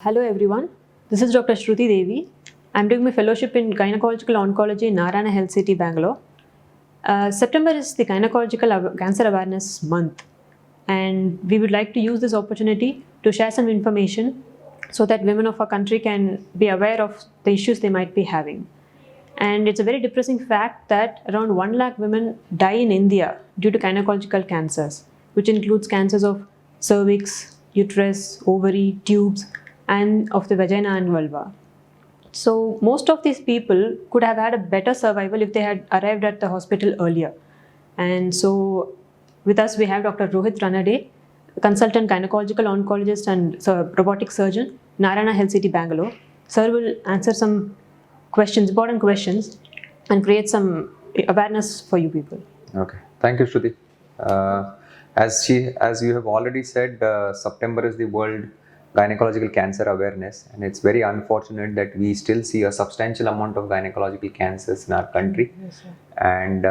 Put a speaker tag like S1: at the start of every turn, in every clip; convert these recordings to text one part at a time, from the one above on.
S1: Hello everyone, this is Dr. Shruti Devi. I'm doing my fellowship in Gynecological Oncology in Narayana Health City, Bangalore. September is the Gynecological Cancer Awareness Month, and we would like to use this opportunity to share some information so that women of our country can be aware of the issues they might be having. And it's a very depressing fact that around 1 lakh women die in India due to gynecological cancers, which includes cancers of cervix, uterus, ovary, tubes, and of the vagina and vulva. So most of these people could have had a better survival if they had arrived at the hospital earlier. And so with us we have Dr. Rohit Ranade, consultant gynecological oncologist and robotic surgeon, Narayana Health City, Bangalore. Sir will answer some questions, important questions, and create some awareness for you people.
S2: Okay, thank you, Shruti. As you have already said, September is the World Gynecological Cancer Awareness, and it's very unfortunate that we still see a substantial amount of gynecological cancers in our country.
S1: Yes, sir.
S2: And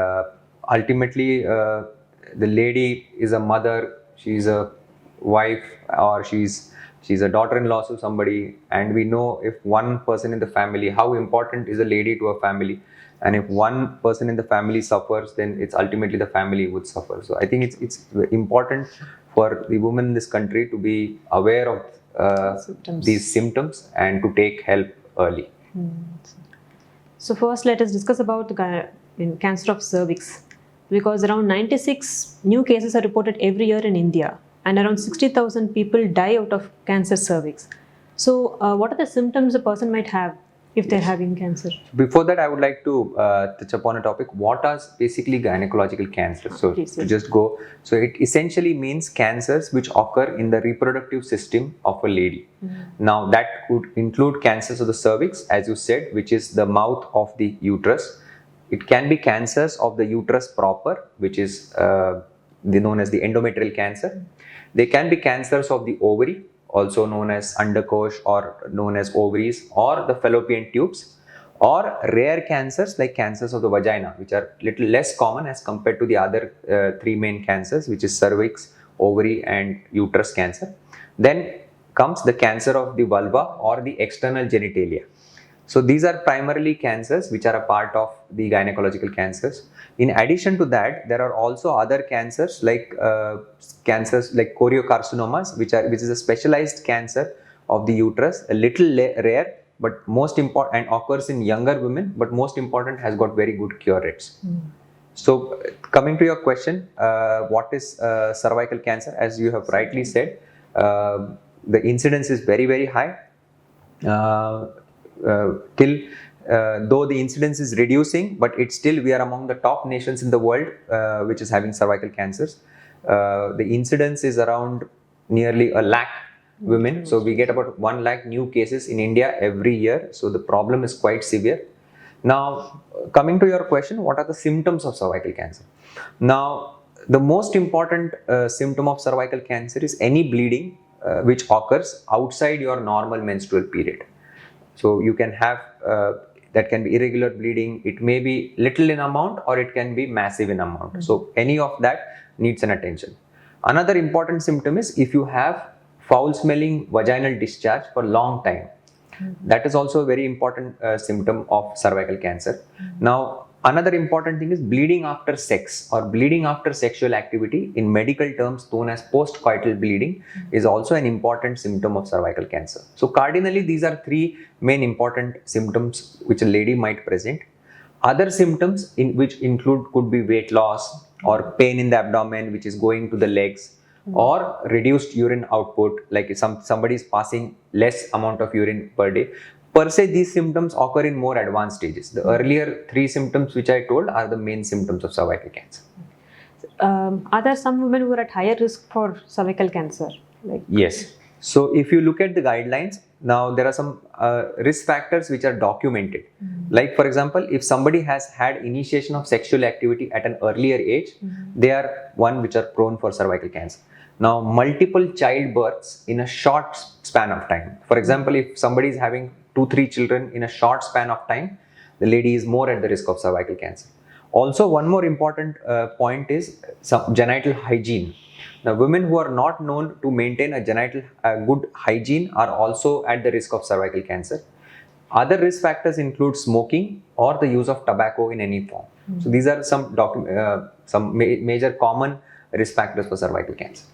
S2: ultimately, the lady is a mother, she's a wife, or she's a daughter-in-law to somebody, and we know if one person in the family, how important is a lady to a family, and if one person in the family suffers, then it's ultimately the family would suffer. So I think it's important for the women in this country to be aware of these symptoms and to take help early.
S1: So first let us discuss about the cancer of cervix, because around 96 new cases are reported every year in India, and around 60,000 people die out of cancer cervix. So what are the symptoms a person might have if they're having cancer?
S2: Before that, I would like to touch upon a topic. What are basically gynecological cancers? So
S1: Please,
S2: to
S1: yes.
S2: just go. So it essentially means cancers which occur in the reproductive system of a lady. Now that could include cancers of the cervix, as you said, which is the mouth of the uterus. It can be cancers of the uterus proper, which is known as the endometrial cancer. They can be cancers of the ovary, also known as underkosh or known as ovaries, or the fallopian tubes, or rare cancers like cancers of the vagina, which are little less common as compared to the other three main cancers, which is cervix, ovary, and uterus cancer. Then comes the cancer of the vulva or the external genitalia. So these are primarily cancers which are a part of the gynecological cancers. In addition to that, there are also other cancers like choriocarcinomas, which is a specialized cancer of the uterus, a little rare, but most important, and occurs in younger women, but most important, has got very good cure rates. So coming to your question, what is cervical cancer? As you have rightly said, the incidence is very, very high. Though the incidence is reducing, but it's still, we are among the top nations in the world which is having cervical cancers. The incidence is around nearly 1 lakh women. So we get about 1 lakh new cases in India every year. So the problem is quite severe. Now, coming to your question, what are the symptoms of cervical cancer? Now, the most important symptom of cervical cancer is any bleeding which occurs outside your normal menstrual period. So you can have, that can be irregular bleeding. It may be little in amount or it can be massive in amount. So any of that needs an attention. Another important symptom is if you have foul smelling vaginal discharge for a long time. That is also a very important symptom of cervical cancer. Now, another important thing is bleeding after sex or bleeding after sexual activity, in medical terms known as postcoital bleeding, is also an important symptom of cervical cancer. So cardinally, these are three main important symptoms which a lady might present. Other symptoms in which could be weight loss or pain in the abdomen, which is going to the legs, or reduced urine output, like if somebody is passing less amount of urine per day. Per se, these symptoms occur in more advanced stages. The earlier three symptoms which I told are the main symptoms of cervical cancer.
S1: Are there some women who are at higher risk for cervical cancer?
S2: Yes. So if you look at the guidelines, now there are some risk factors which are documented. Like for example, if somebody has had initiation of sexual activity at an earlier age, they are one which are prone for cervical cancer. Now, multiple childbirths in a short span of time. For example, if somebody is having 2-3 children in a short span of time, the lady is more at the risk of cervical cancer. Also, one more important point is some genital hygiene. Now, women who are not known to maintain a genital good hygiene are also at the risk of cervical cancer. Other risk factors include smoking or the use of tobacco in any form. So these are some major common risk factors for cervical cancer.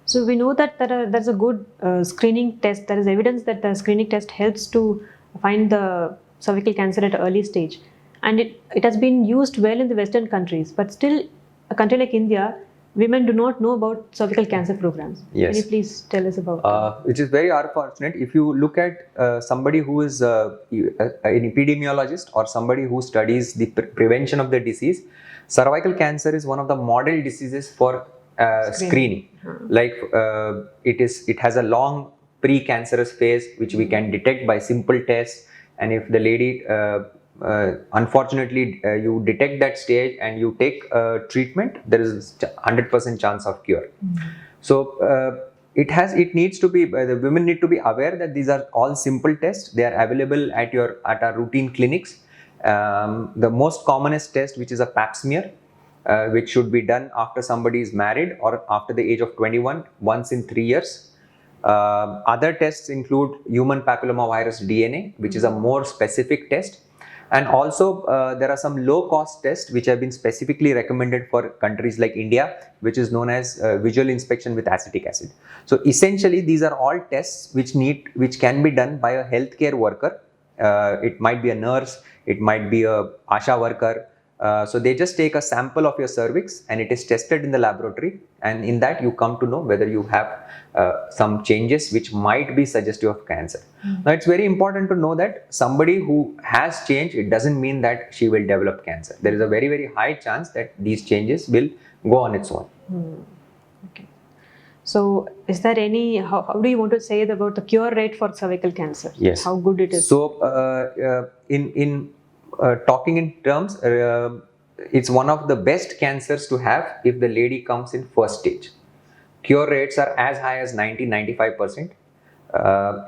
S1: So we know that there's a good screening test. There is evidence that the screening test helps to find the cervical cancer at an early stage, and it has been used well in the Western countries. But still, a country like India, women do not know about cervical cancer programs.
S2: Yes.
S1: Can you please tell us about that?
S2: Which is very unfortunate. If you look at somebody who is an epidemiologist or somebody who studies the prevention of the disease, cervical cancer is one of the model diseases for screening. Like it has a long pre-cancerous phase which we can detect by simple tests, and if the lady unfortunately you detect that stage and you take treatment, there is 100% chance of cure. So it needs to be the women need to be aware that these are all simple tests. They are available at our routine clinics. The most commonest test, which is a pap smear, which should be done after somebody is married or after the age of 21, once in 3 years. Other tests include human papillomavirus DNA, which is a more specific test. And also there are some low-cost tests which have been specifically recommended for countries like India, which is known as visual inspection with acetic acid. So essentially, these are all tests which can be done by a healthcare worker. It might be a nurse, it might be a ASHA worker. So they just take a sample of your cervix and it is tested in the laboratory, and in that you come to know whether you have some changes which might be suggestive of cancer. Now it's very important to know that somebody who has change, it doesn't mean that she will develop cancer. There is a very, very high chance that these changes will go on its own.
S1: Okay. So is there any, how do you want to say about the cure rate for cervical cancer?
S2: Yes.
S1: How good it is?
S2: So talking in terms, it's one of the best cancers to have if the lady comes in first stage. Cure rates are as high as 90-95%.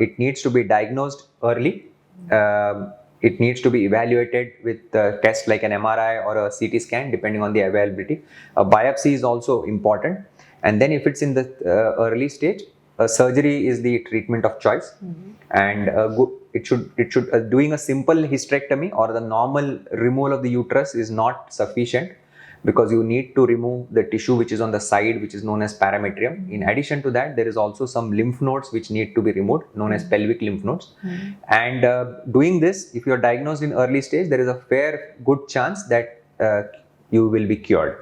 S2: It needs to be diagnosed early. It needs to be evaluated with tests like an MRI or a CT scan, depending on the availability. A biopsy is also important. And then if it's in the early stage, surgery is the treatment of choice. And doing a simple hysterectomy or the normal removal of the uterus is not sufficient, because you need to remove the tissue which is on the side, which is known as parametrium. In addition to that, there is also some lymph nodes which need to be removed, known as pelvic lymph nodes. And doing this, if you are diagnosed in early stage, there is a fair good chance that you will be cured.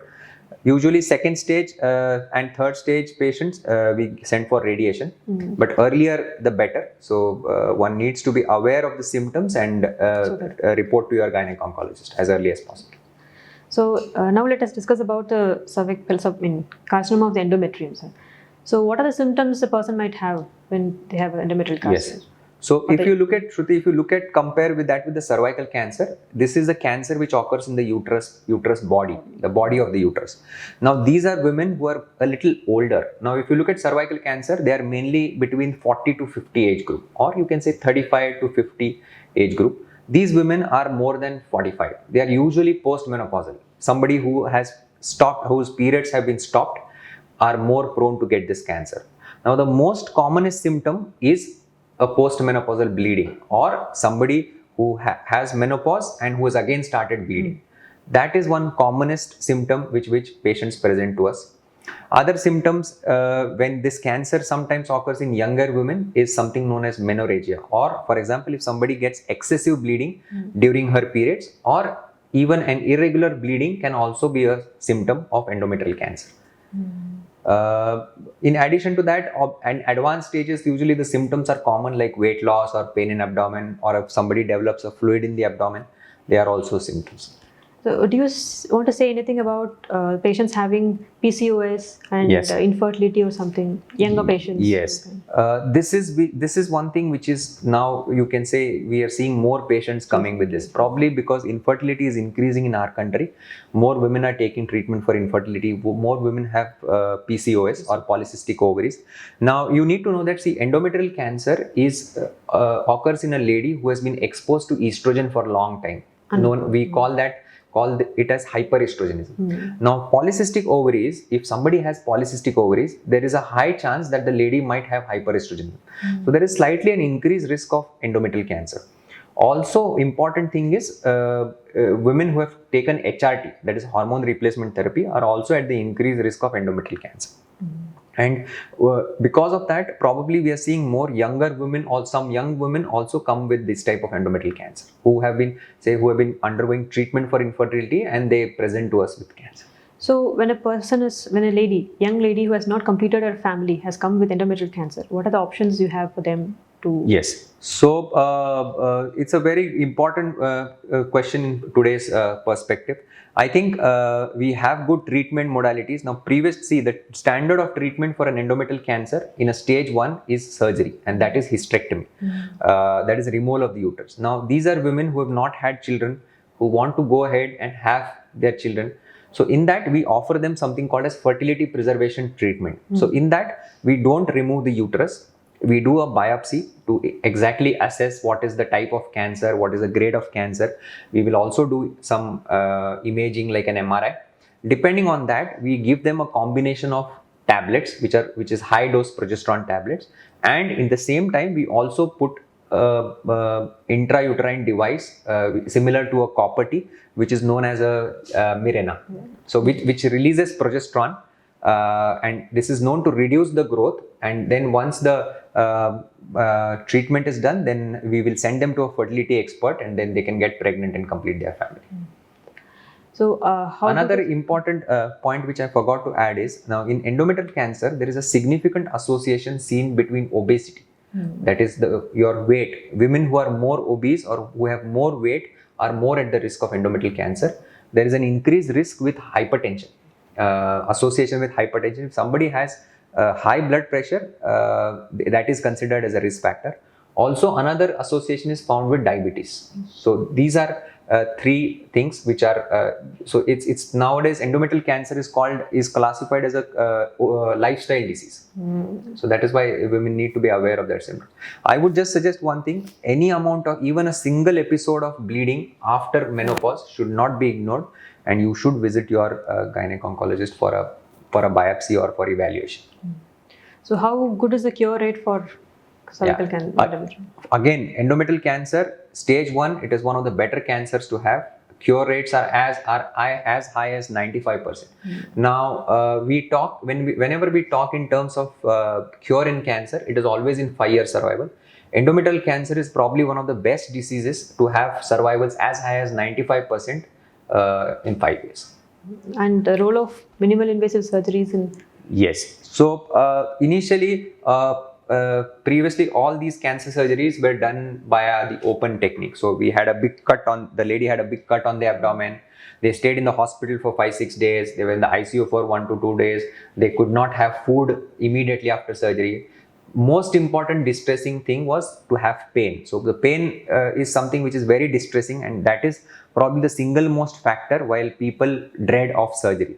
S2: Usually second stage and third stage patients, we send for radiation, but earlier the better. So one needs to be aware of the symptoms and report to your gynec oncologist as early as possible.
S1: So now let us discuss about the carcinoma of the endometrium. Sir. So what are the symptoms a person might have when they have endometrial cancer?
S2: Yes. So if you look at, Shruti, compare with that with the cervical cancer, this is a cancer which occurs in the uterus body, the body of the uterus. Now these are women who are a little older. Now if you look at cervical cancer, they are mainly between 40 to 50 age group, or you can say 35 to 50 age group. These women are more than 45. They are usually postmenopausal. Somebody who has stopped, whose periods have been stopped, are more prone to get this cancer. Now the most commonest symptom is a postmenopausal bleeding, or somebody who has menopause and who has again started bleeding. That is one commonest symptom which patients present to us. Other symptoms when this cancer sometimes occurs in younger women is something known as menorrhagia, or for example, if somebody gets excessive bleeding during her periods, or even an irregular bleeding can also be a symptom of endometrial cancer. In addition to that, in advanced stages, usually the symptoms are common, like weight loss or pain in abdomen, or if somebody develops a fluid in the abdomen, they are also symptoms.
S1: So do you want to say anything about patients having PCOS and infertility or something, younger patients?
S2: Yes. This is one thing which is now, you can say, we are seeing more patients coming with this, probably because infertility is increasing in our country. More women are taking treatment for infertility. More women have PCOS or polycystic ovaries. Now you need to know that, see, endometrial cancer is occurs in a lady who has been exposed to estrogen for a long time. We call that call it as hyperestrogenism. Now, polycystic ovaries, if somebody has polycystic ovaries, there is a high chance that the lady might have hyperestrogenism. So there is slightly an increased risk of endometrial cancer. Also, important thing is women who have taken HRT, that is hormone replacement therapy, are also at the increased risk of endometrial cancer. And because of that, probably we are seeing more younger women, or some young women also come with this type of endometrial cancer, who have been undergoing treatment for infertility, and they present to us with cancer.
S1: So when a young lady who has not completed her family has come with endometrial cancer, what are the options you have for them to?
S2: Yes. So it's a very important question in today's perspective. I think we have good treatment modalities. Now, the standard of treatment for an endometrial cancer in a stage 1 is surgery, and that is hysterectomy. That is removal of the uterus. Now, these are women who have not had children, who want to go ahead and have their children. So in that, we offer them something called as fertility preservation treatment. So in that, we don't remove the uterus. We do a biopsy to exactly assess what is the type of cancer, what is the grade of cancer. We will also do some imaging like an MRI. Depending on that, we give them a combination of tablets, which is high dose progesterone tablets, and in the same time, we also put intrauterine device similar to a copper T, which is known as a Mirena. So which releases progesterone, and this is known to reduce the growth. And then once the treatment is done, then we will send them to a fertility expert, and then they can get pregnant and complete their family.
S1: So
S2: another important point which I forgot to add is, now in endometrial cancer, there is a significant association seen between obesity. That is your weight. Women who are more obese or who have more weight are more at the risk of endometrial cancer. There is an increased risk with hypertension, association with hypertension. If somebody has high blood pressure, that is considered as a risk factor. Also, another association is found with diabetes. So these are three things which are so it's nowadays endometrial cancer is classified as a lifestyle disease. So that is why women need to be aware of their symptoms. I would just suggest one thing: any amount of, even a single episode of bleeding after menopause should not be ignored, and you should visit your gynec oncologist for a biopsy or for evaluation.
S1: So how good is the cure rate for cervical cancer?
S2: Again, endometrial cancer, stage 1, it is one of the better cancers to have. Cure rates are as high as 95%. Now, whenever we talk in terms of cure in cancer, it is always in 5-year survival. Endometrial cancer is probably one of the best diseases to have survivals as high as 95% in 5 years.
S1: And the role of minimal invasive surgeries in?
S2: Yes. So initially, previously, all these cancer surgeries were done via the open technique. So we had the lady had a big cut on the abdomen. They stayed in the hospital for 5-6 days. They were in the ICU for 1 to 2 days. They could not have food immediately after surgery. Most important distressing thing was to have pain. So the pain is something which is very distressing, and that is probably the single most factor while people dread of surgery.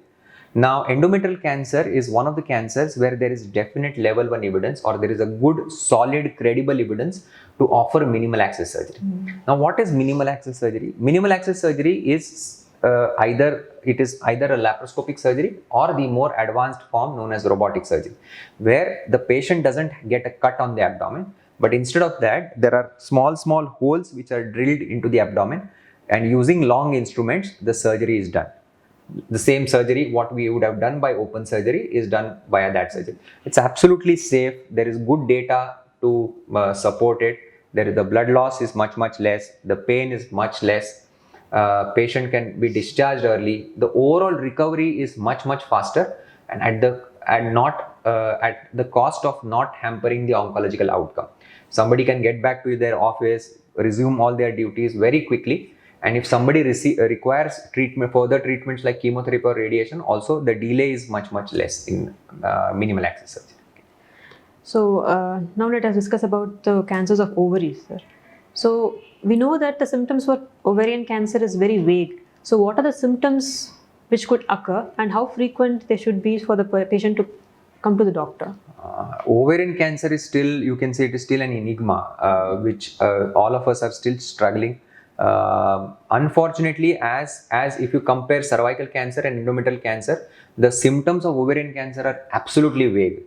S2: Now, endometrial cancer is one of the cancers where there is definite level 1 evidence, or there is a good, solid, credible evidence to offer minimal access surgery. Now, what is minimal access surgery? Minimal access surgery is either a laparoscopic surgery or the more advanced form known as robotic surgery, where the patient doesn't get a cut on the abdomen, but instead of that, there are small holes which are drilled into the abdomen, and using long instruments, the surgery is done. The same surgery, what we would have done by open surgery, is done via that surgery. It's absolutely safe. There is good data to support it. The blood loss is much less. The pain is much less. Patient can be discharged early. The overall recovery is much faster, and at the cost of not hampering the oncological outcome. Somebody can get back to their office, resume all their duties very quickly. And if somebody requires further treatments like chemotherapy or radiation, also the delay is much less in minimal access surgery.
S1: So now let us discuss about the cancers of ovaries, sir. So we know that the symptoms for ovarian cancer is very vague. So what are the symptoms which could occur, and how frequent they should be for the patient to come to the doctor?
S2: Ovarian cancer is still, you can say it is still an enigma, which all of us are still struggling. Unfortunately, as if you compare cervical cancer and endometrial cancer, the symptoms of ovarian cancer are absolutely vague.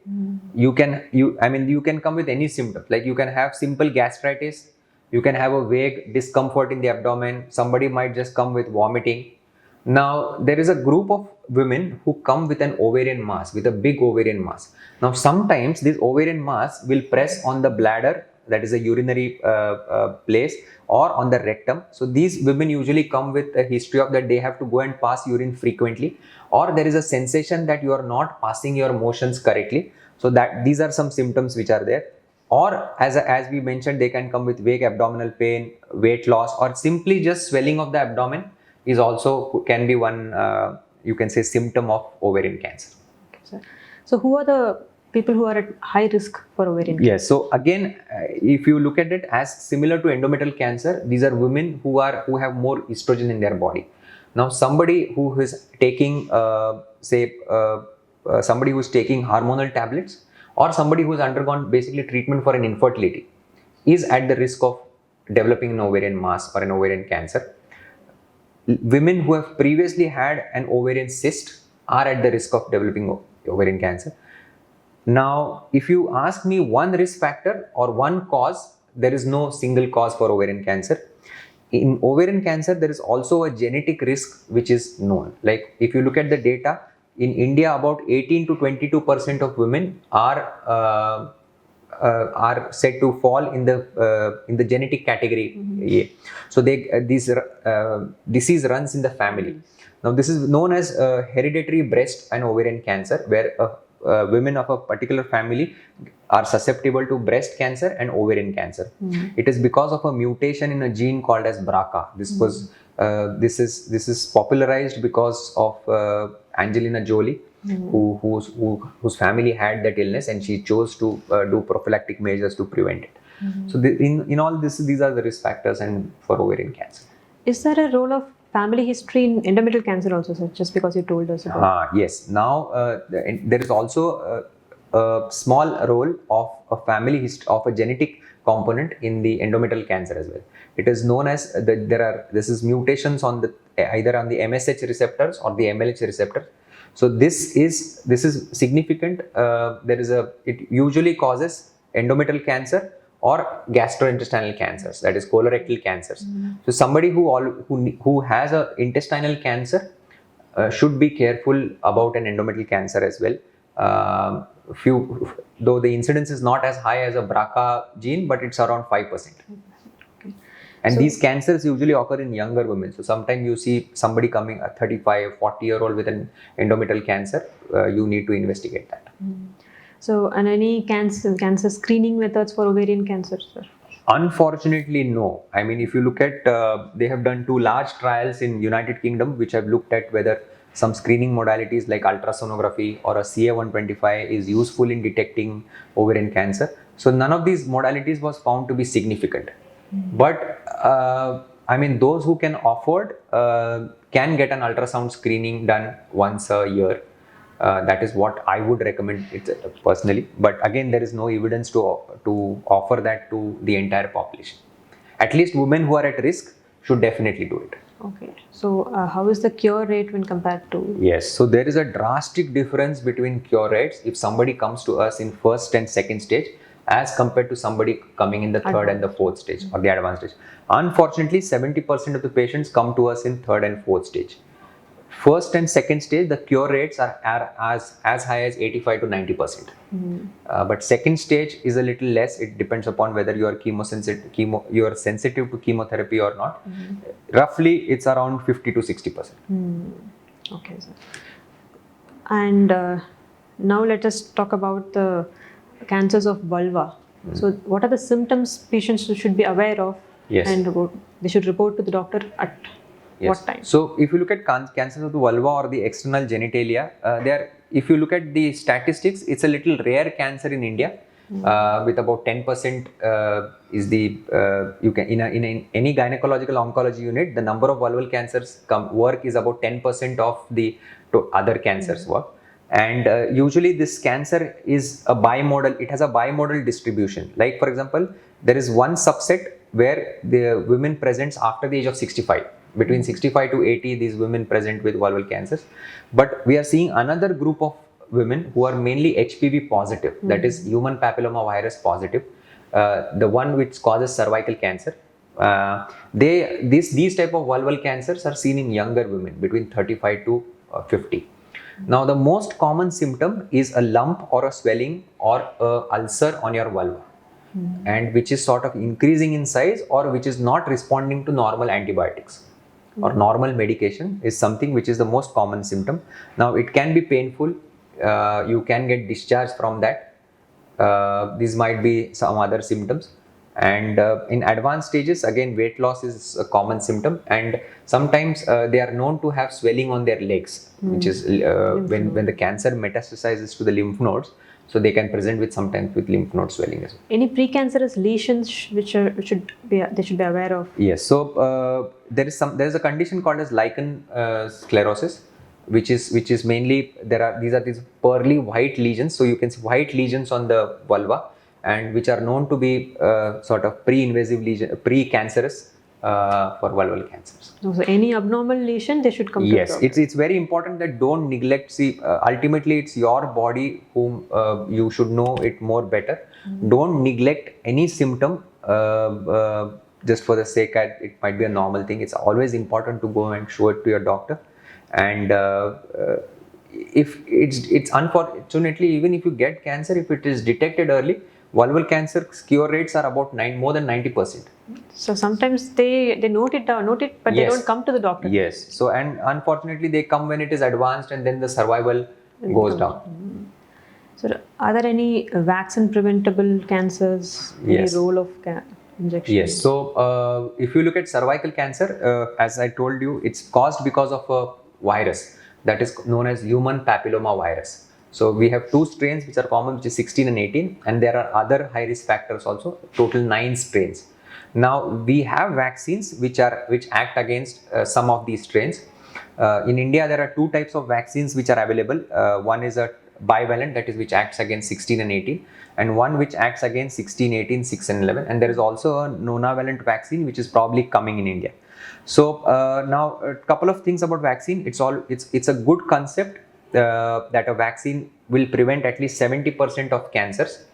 S2: You can come with any symptom. Like you can have simple gastritis, you can have a vague discomfort in the abdomen. Somebody might just come with vomiting. Now, there is a group of women who come with an ovarian mass, with a big ovarian mass. Now, sometimes this ovarian mass will press on the bladder, that is a urinary place, or on the rectum. So, these women usually come with a history of that they have to go and pass urine frequently, or there is a sensation that you are not passing your motions correctly. So, that these are some symptoms which are there. Or as we mentioned, they can come with vague abdominal pain, weight loss, or simply just swelling of the abdomen is also can be one you can say symptom of ovarian cancer.
S1: Okay, sir. So who are the people who are at high risk for ovarian cancer?
S2: Yes. So again, if you look at it as similar to endometrial cancer, these are women who have more estrogen in their body. Now, somebody who is taking somebody who is taking hormonal tablets, or somebody who has undergone basically treatment for an infertility, is at the risk of developing an ovarian mass or an ovarian cancer. Women who have previously had an ovarian cyst are at the risk of developing ovarian cancer. Now, if you ask me one risk factor or one cause, there is no single cause for ovarian cancer. In ovarian cancer, there is also a genetic risk which is known. Like if you look at the data, in India, about 18 to 22% of women are said to fall in the genetic category A. So this disease runs in the family. Now this is known as hereditary breast and ovarian cancer, where women of a particular family are susceptible to breast cancer and ovarian cancer. It is because of a mutation in a gene called as BRCA. This is popularized because of Angelina Jolie, whose family had that illness, and she chose to do prophylactic measures to prevent it. So in all this, these are the risk factors and for ovarian cancer.
S1: Is there a role of family history in endometrial cancer also, sir? Just because you told us about.
S2: Yes. Now there is also a small role of a family history of a genetic component in the endometrial cancer as well. It is known as this is mutations on either on the MSH receptors or the MLH receptor. So this is significant. It usually causes endometrial cancer or gastrointestinal cancers, that is colorectal cancers. So somebody who has a intestinal cancer should be careful about an endometrial cancer as well. Though the incidence is not as high as a BRCA gene, but it's around 5%. And these cancers usually occur in younger women. So sometimes you see somebody coming, a 35, 40-year-old with an endometrial cancer, you need to investigate that.
S1: So, and any cancer screening methods for ovarian cancer, sir?
S2: Unfortunately, no. I mean, if you look at, they have done 2 large trials in United Kingdom, which have looked at whether some screening modalities like ultrasonography or a CA-125 is useful in detecting ovarian cancer. So none of these modalities was found to be significant. But I mean, those who can afford can get an ultrasound screening done once a year. That is what I would recommend it personally. But again, there is no evidence to offer that to the entire population. At least women who are at risk should definitely do it.
S1: Okay. So how is the cure rate when compared to?
S2: Yes. So there is a drastic difference between cure rates if somebody comes to us in first and second stage, as compared to somebody coming in the third and the fourth stage or the advanced stage. Unfortunately, 70% of the patients come to us in third and fourth stage. First and second stage, the cure rates are as high as 85 to 90%. But second stage is a little less. It depends upon whether you are you are sensitive to chemotherapy or not. Roughly, it's around 50 to 60%.
S1: Okay, sir. And now let us talk about the cancers of vulva. So what are the symptoms patients should be aware of?
S2: Yes.
S1: And they should report to the doctor at what time?
S2: So if you look at cancers of the vulva or the external genitalia, if you look at the statistics, it's a little rare cancer in India. With about 10% is the you can in any gynecological oncology unit, the number of vulval cancers work is about 10% of the other cancers work. And usually this cancer is a bimodal. It has a bimodal distribution. Like for example, there is one subset where the women presents after the age of 65. Between 65 to 80, these women present with vulval cancers. But we are seeing another group of women who are mainly HPV positive, that is human papilloma virus positive, the one which causes cervical cancer. These type of vulval cancers are seen in younger women between 35 to 50. Now, the most common symptom is a lump or a swelling or a ulcer on your vulva, and which is sort of increasing in size or which is not responding to normal antibiotics or normal medication is something which is the most common symptom. Now, it can be painful. You can get discharged from that. These might be some other symptoms. And in advanced stages, again, weight loss is a common symptom, and sometimes they are known to have swelling on their legs, which is when the cancer metastasizes to the lymph nodes, so they can present with sometimes with lymph node swelling as well.
S1: Any precancerous lesions they should be aware of?
S2: Yes, so there is a condition called as lichen sclerosis, which is mainly these pearly white lesions. So you can see white lesions on the vulva, and which are known to be sort of pre-invasive lesion, pre-cancerous for vulval cancers.
S1: So any abnormal lesion, they should come to the doctor.
S2: Yes, it's very important that don't neglect. See, ultimately it's your body whom you should know it more better. Don't neglect any symptom just for the sake that it might be a normal thing. It's always important to go and show it to your doctor. And if it's unfortunately, even if you get cancer, if it is detected early, vulval cancer cure rates are about more than 90%.
S1: So sometimes they note it, but they don't come to the doctor.
S2: Yes. So, and unfortunately they come when it is advanced, and then the survival goes down.
S1: So are there any vaccine preventable cancers?
S2: Yes.
S1: Any role of injection?
S2: Yes. So if you look at cervical cancer, as I told you, it's caused because of a virus that is known as human papilloma virus. So we have two strains which are common, which is 16 and 18, and there are other high risk factors also, total 9 strains. Now we have vaccines which act against some of these strains. In India, there are two types of vaccines which are available. One is a bivalent, that is which acts against 16 and 18, and one which acts against 16, 18, 6 and 11. And there is also a nonavalent vaccine which is probably coming in India. So now a couple of things about vaccine. It's a good concept that a vaccine will prevent at least 70% of cancers.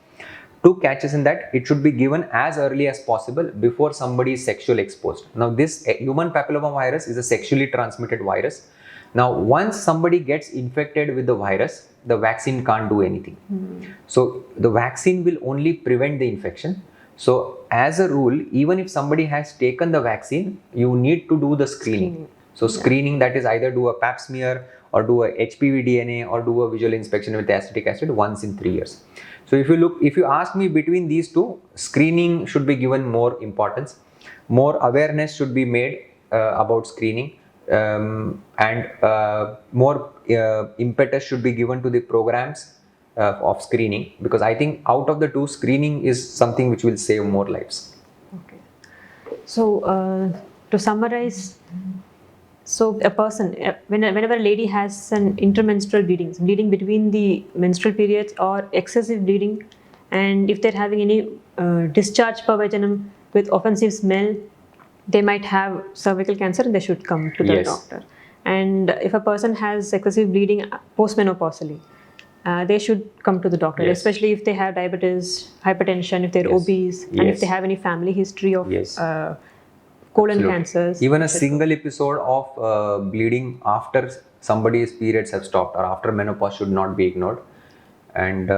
S2: Two catches in that: it should be given as early as possible before somebody is sexually exposed. Now this human papilloma virus is a sexually transmitted virus. Now once somebody gets infected with the virus, the vaccine can't do anything. So the vaccine will only prevent the infection. So as a rule, even if somebody has taken the vaccine, you need to do the screening. So screening, that is either do a pap smear or do a HPV DNA or do a visual inspection with acetic acid once in 3 years. So if you ask me between these two, screening should be given more importance. More awareness should be made about screening, and more impetus should be given to the programs of screening, because I think out of the two, screening is something which will save more lives.
S1: Okay. So to summarize, so a person, whenever a lady has an intermenstrual bleeding between the menstrual periods or excessive bleeding, and if they're having any discharge per vaginum with offensive smell, they might have cervical cancer and they should come to the doctor. And if a person has excessive bleeding postmenopausally, they should come to the doctor, especially if they have diabetes, hypertension, if they're obese, and if they have any family history of colon cancers.
S2: Even a single episode of bleeding after somebody's periods have stopped or after menopause should not be ignored. And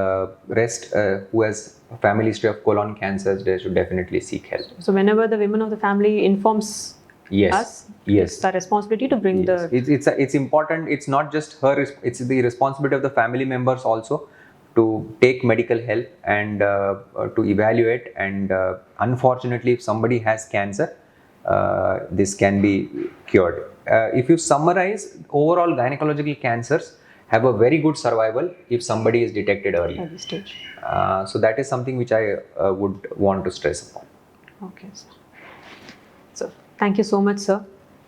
S2: rest, who has a family history of colon cancers, they should definitely seek help.
S1: So whenever the women of the family informs us, it's our responsibility to bring the...
S2: It's important. It's not just her, it's the responsibility of the family members also to take medical help and to evaluate. And unfortunately, if somebody has cancer, this can be cured. If you summarize, overall gynecological cancers have a very good survival if somebody is detected early.
S1: Early stage.
S2: So that is something which I would want to stress upon.
S1: Okay, sir. So thank you so much, sir.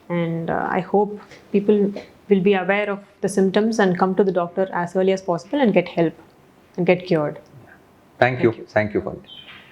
S1: And I hope people will be aware of the symptoms and come to the doctor as early as possible and get help and get cured.
S2: Thank you. Thank you for this.